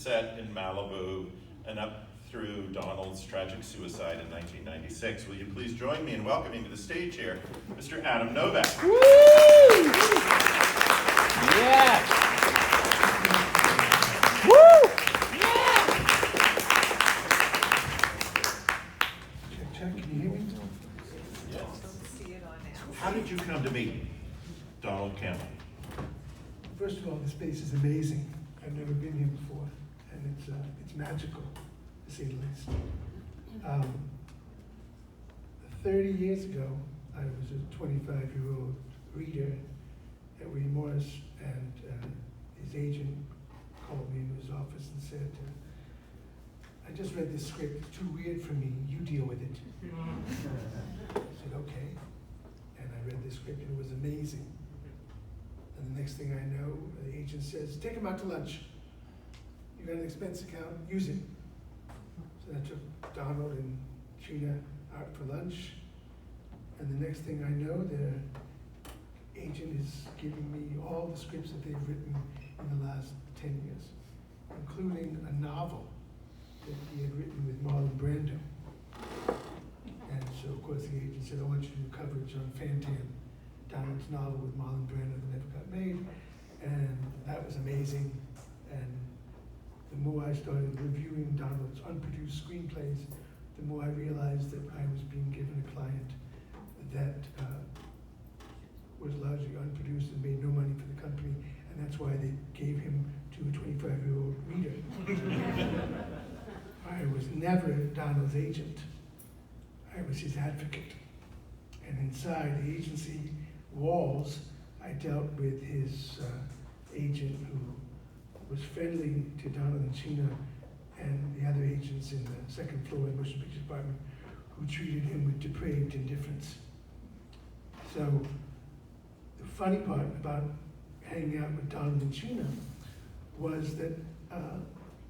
set in Malibu and up through Donald's tragic suicide in 1996. Will you please join me in welcoming to the stage here, Mr. Adam Novak. Woo! Yeah! Woo! Yeah! Check, can you hear me? Yes. See it on now. How did you come to meet Donald Campbell? First of all, the space is amazing. I've never been here before, and it's magical, to say the least. 30 years ago, I was a 25-year-old reader at William Morris, and his agent called me into his office and said, I just read this script, it's too weird for me, you deal with it. I said, okay. And I read the script, and it was amazing. And the next thing I know, the agent says, take him out to lunch. You got an expense account, use it. So I took Donald and Gina out for lunch. And the next thing I know, the agent is giving me all the scripts that they've written in the last 10 years, including a novel that he had written with Marlon Brando. And so, of course, the agent said, I want you to do coverage on Fantan, Donald's novel with Marlon Brando that never got made. And that was amazing. And the more I started reviewing Donald's unproduced screenplays, the more I realized that I was being given a client that was largely unproduced and made no money for the company, and that's why they gave him to a 25-year-old reader. I was never Donald's agent. I was his advocate. And inside the agency walls, I dealt with his agent who was friendly to Donald and Gina and the other agents in the second floor of the motion picture department who treated him with depraved indifference. So the funny part about hanging out with Donald and Gina was that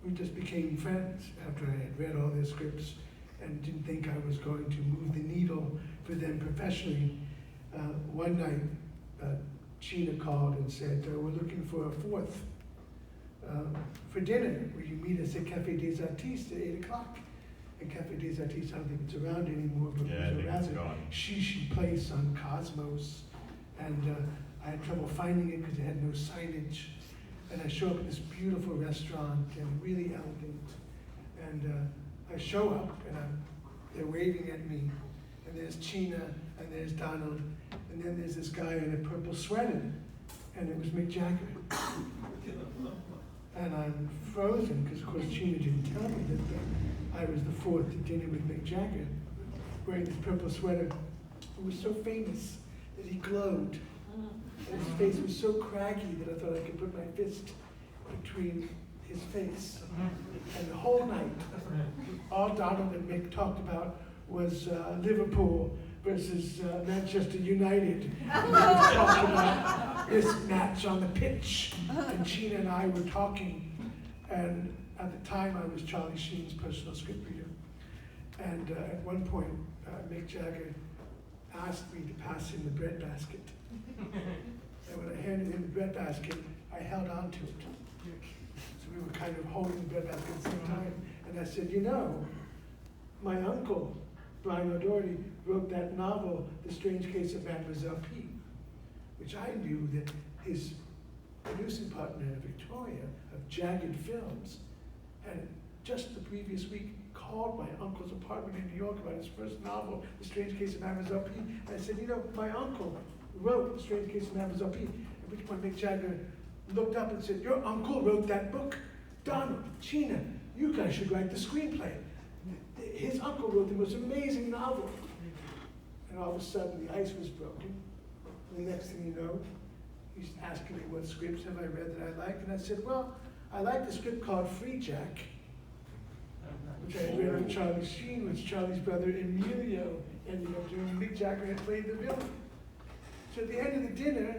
we just became friends after I had read all their scripts and didn't think I was going to move the needle for them professionally. One night, Gina called and said, we're looking for a fourth for dinner. Will you meet us at Café des Artistes at 8 o'clock? And Café des Artistes, I don't think it's around anymore, but Yeah, it was a rather gone. she place on Cosmos. And I had trouble finding it because it had no signage. And I show up at this beautiful restaurant and really elegant. And I show up and they're waving at me. And there's Gina and there's Donald. And then there's this guy in a purple sweater. And it was Mick Jagger. And I'm frozen because, of course, Gina didn't tell me that I was the fourth to dinner with Mick Jagger, wearing this purple sweater. It was so famous that he glowed. And his face was so craggy that I thought I could put my fist between his face. And the whole night, all Donald and Mick talked about was Liverpool versus Manchester United. And they talked about this match on the pitch. And Gina and I were talking. And at the time, I was Charlie Sheen's personal scriptreader. And at one point, Mick Jagger asked me to pass him the breadbasket. And when I handed him the breadbasket, I held on to it. So we were kind of holding the breadbasket at the same time. And I said, you know, my uncle, Brian O'Doherty, wrote that novel, The Strange Case of Mademoiselle P, which I knew that his producing partner, Victoria, of Jagged Films, had just the previous week called my uncle's apartment in New York about his first novel, The Strange Case of Mademoiselle P. And I said, you know, my uncle wrote The Strange Case of Mademoiselle P. At which point Mick Jagger looked up and said, your uncle wrote that book. Donald, Gina, you guys should write the screenplay. His uncle wrote the most amazing novel. And all of a sudden the ice was broken. And the next thing you know, he's asking me what scripts have I read that I like. And I said, well, I like the script called Free Jack, which I had read with Charlie Sheen, which Charlie's brother Emilio ended up doing. Mick Jagger had played the villain. So at the end of the dinner,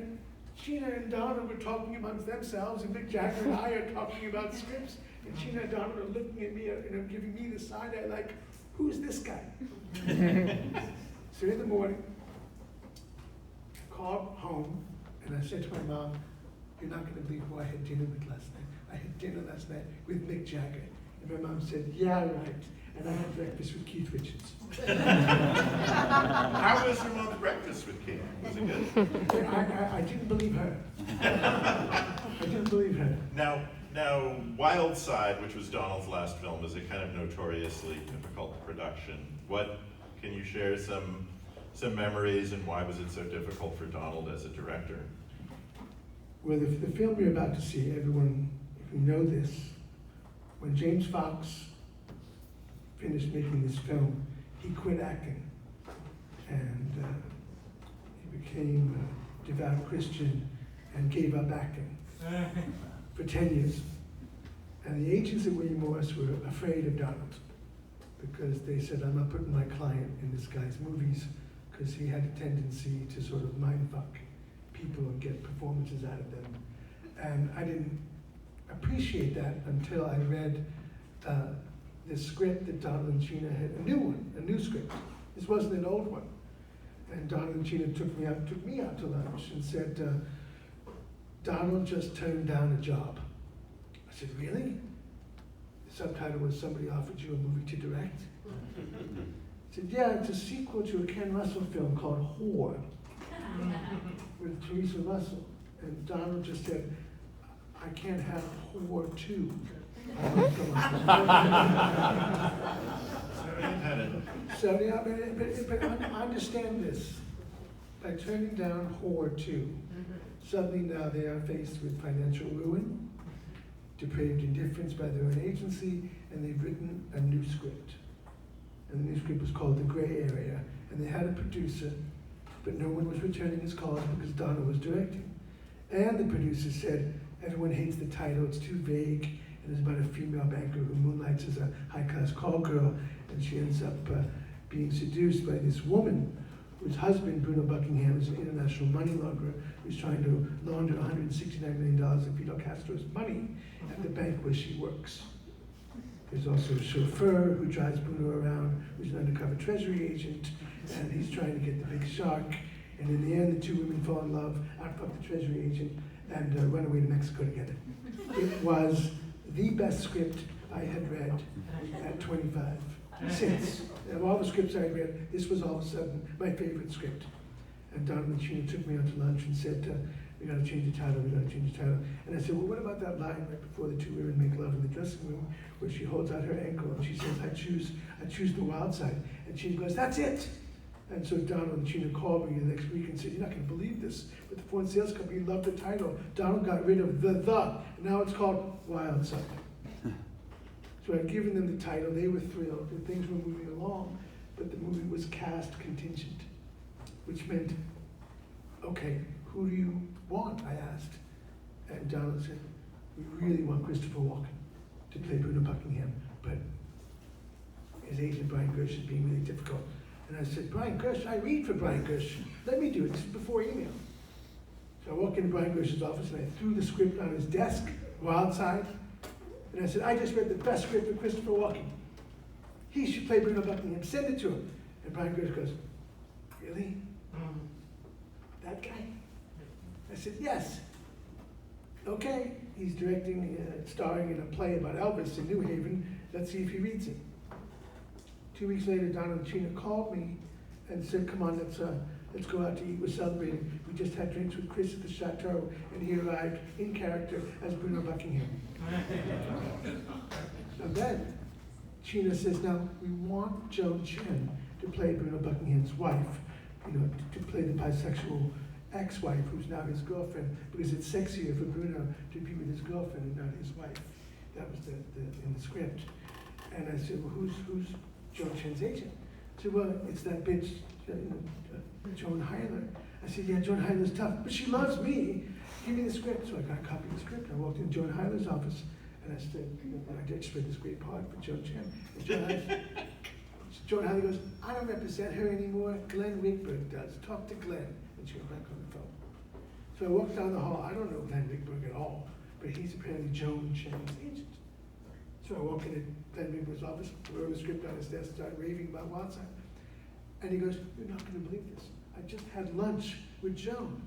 Gina and Donald were talking amongst themselves, and Mick Jagger and I are talking about scripts. And Gina and Donald are looking at me, giving me the side eye, like, who's this guy? So in the morning, I called home, and I said to my mom, you're not going to believe who I had dinner with last night. I had dinner last night with Mick Jagger. And my mom said, yeah, right. And I had breakfast with Keith Richards. How was your mom's breakfast with Keith? Was it good? I didn't believe her. I didn't believe her. Now, Wild Side, which was Donald's last film, is a kind of notoriously difficult production. Can you share some memories, and why was it so difficult for Donald as a director? Well, the film you're about to see, everyone, if you know this, when James Fox finished making this film, he quit acting, and he became a devout Christian and gave up acting for 10 years. And the agents at William Morris were afraid of Donald because they said, I'm not putting my client in this guy's movies, because he had a tendency to sort of mindfuck people and get performances out of them. And I didn't appreciate that until I read the script that Donald and Gina had, a new script. This wasn't an old one. And Donald and Gina took me out to lunch and said, Donald just turned down a job. I said, really? The subtitle was, somebody offered you a movie to direct? I said, yeah, it's a sequel to a Ken Russell film called Whore with Teresa Russell. And Donald just said, I can't have Whore 2. So, yeah, but understand this. By turning down Whore 2, suddenly now they are faced with financial ruin, depraved indifference by their own agency, and they've written a new script. And the new script was called The Gray Area, and they had a producer, but no one was returning his calls because Donald was directing. And the producer said, everyone hates the title, it's too vague, and it's about a female banker who moonlights as a high-class call girl, and she ends up being seduced by this woman whose husband, Bruno Buckingham, is an international money launderer who's trying to launder $169 million of Fidel Castro's money at the bank where she works. There's also a chauffeur who drives Bruno around, who's an undercover treasury agent, and he's trying to get the big shark. And in the end, the two women fall in love, outfuck the treasury agent, and run away to Mexico together. It was the best script I had read at 25 since. Of all the scripts I had read, this was all of a sudden my favorite script. And Don Mancini took me out to lunch and said, we gotta change the title, we gotta change the title. And I said, well, what about that line right before the two women make love in the dressing room, where she holds out her ankle and she says, I choose the wild side. And she goes, that's it. And so Donald and Gina called me the next week and said, you're not gonna believe this, but the foreign sales company loved the title. Donald got rid of the, and now it's called Wild Side. So I'd given them the title, they were thrilled, and things were moving along, but the movie was cast contingent, which meant, okay, who do you want, I asked. And Donald said, we really want Christopher Walken to play Bruno Buckingham, but his agent Brian Gersh is being really difficult. And I said, Brian Gersh, I read for Brian Gersh. Let me do it. This is before email. So I walked into Brian Gersh's office and I threw the script on his desk, Wild Side. And I said, I just read the best script for Christopher Walken. He should play Bruno Buckingham. Send it to him. And Brian Gersh goes, really? That guy? I said, yes. Okay. He's directing, starring in a play about Elvis in New Haven. Let's see if he reads it. 2 weeks later, Donald and Gina called me and said, come on, let's go out to eat. We're celebrating. We just had drinks with Chris at the Chateau, and he arrived in character as Bruno Buckingham. And then Gina says, now we want Joan Chen to play Bruno Buckingham's wife, to play the bisexual ex-wife who's now his girlfriend, because it's sexier for Bruno to be with his girlfriend and not his wife. That was in the script. And I said, well, who's Joan Chen's agent? I said, well, it's that bitch, Joan Hyler. I said, yeah, Joan Hyler's tough, but she loves me. Give me the script. So I got a copy of the script. I walked in Joan Hyler's office, and I said, I just read this great part for Joan Chen. And Joan Hyler goes, I don't represent her anymore. Glenn Wigberg does. Talk to Glenn. And she went back on the phone. So I walked down the hall. I don't know Glenn Wigberg at all, but he's apparently Joan Chen's agent. So I walk into Glenn Wigberg's office, wrote the script on his desk, started raving about Wild Side. And he goes, you're not going to believe this. I just had lunch with Joan.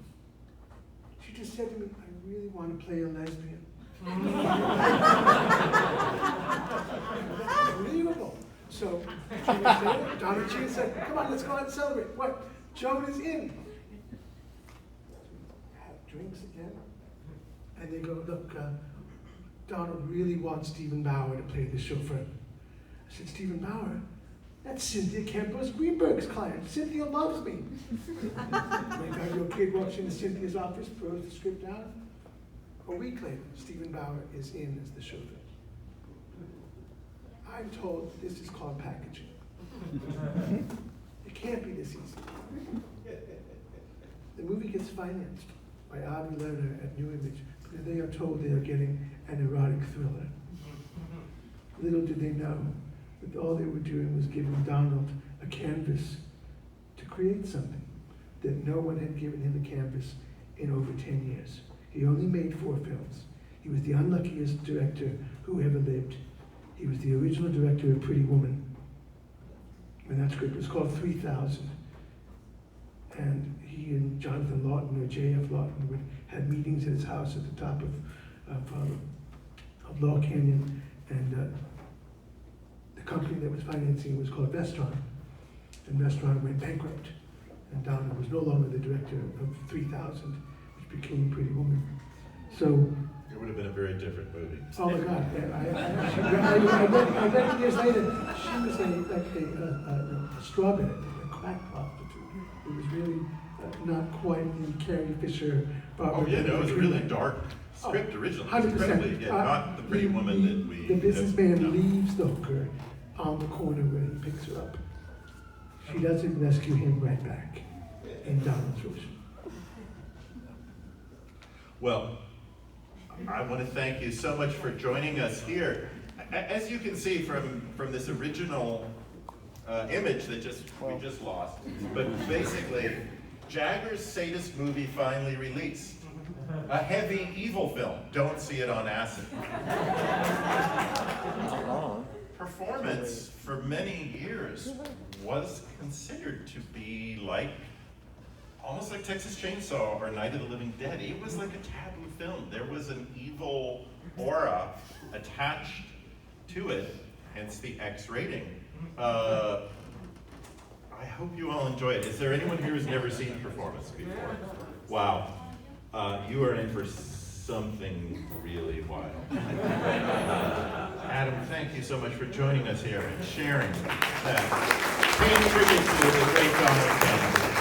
She just said to me, I really want to play a lesbian. That's unbelievable. So Don and Gina said, come on, let's go out and celebrate. What? Joan is in. Have drinks again. And they go, look, Donald really wants Stephen Bauer to play the chauffeur. I said, Stephen Bauer? That's Cynthia Campos Greenberg's client. Cynthia loves me. My 9-year-old kid walks into Cynthia's office, throws the script down. A week later, Stephen Bauer is in as the chauffeur. I'm told this is called packaging. It can't be this easy. The movie gets financed by Avi Lerner at New Image because they are told they are getting an erotic thriller. Little did they know that all they were doing was giving Donald a canvas to create something that no one had given him a canvas in over 10 years. He only made 4 films. He was the unluckiest director who ever lived. He was the original director of Pretty Woman. And that script was called 3000. And he and Jonathan Lawton, or J.F. Lawton, would have meetings at his house at the top of Law Canyon. And the company that was financing it was called Vestron. And Vestron went bankrupt. And Donald was no longer the director of 3000, which became Pretty Woman. So It would have been a very different movie. oh my God! I read it years later. She was a strawberry, a crack prostitute. It was really not quite the Carrie Fisher. Oh yeah, no, it was a really dark script originally. 100%. Incredibly, yeah, not the Pretty Woman that we. The businessman no. leaves the hooker on the corner where he picks her up. She doesn't rescue him right back in Donald's version. Well, I want to thank you so much for joining us here. As you can see from this original image that we just lost, but basically, Jagger's Sadist movie finally released. A heavy, evil film. Don't see it on acid. Performance for many years was considered to be like, almost like Texas Chainsaw or Night of the Living Dead. It was like a taboo film. There was an evil aura attached to it, hence the X rating. I hope you all enjoy it. Is there anyone here who's never seen Performance before? Wow. You are in for something really wild. Adam, thank you so much for joining us here and sharing that. Paying tribute to the great Donald Trump.